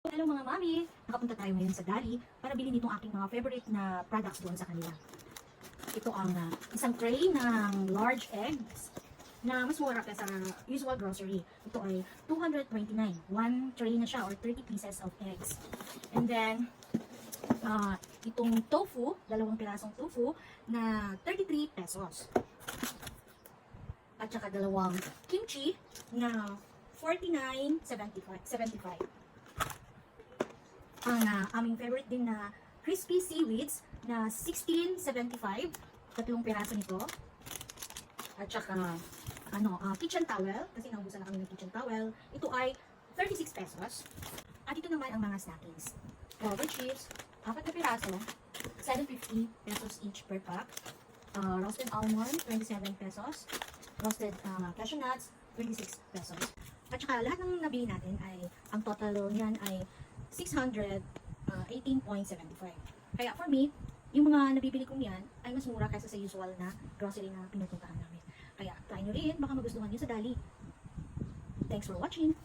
Hello mga mami! Nakapunta tayo ngayon sa Dali para bilhin itong aking mga favorite na products doon sa kanila. Ito ang isang tray ng large eggs na mas mura kaysa usual grocery. Ito ay 229. One tray na siya or 30 pieces of eggs. And then, itong tofu, 2 pirasong tofu na 33 pesos. At saka 2 kimchi na 49.75. Ang aming favorite din na crispy seaweeds na 16.75, 3 piraso nito. At saka kitchen towel, kasi naubusan na kami ng kitchen towel. Ito ay 36 pesos. At ito naman ang mga snackings. Cover chips, 4 na piraso, 7.50 pesos each per pack. Roasted almond, 27 pesos. Roasted cashew nuts, 26 pesos. At saka lahat ng nabili natin ay, ang total niyan ay 618.75. Kaya for me, yung mga nabibili kong yan ay mas mura kaysa sa usual na grocery na pinupuntahan namin. Kaya try nyo rin, baka magustuhan nyo sa Dali. Thanks for watching!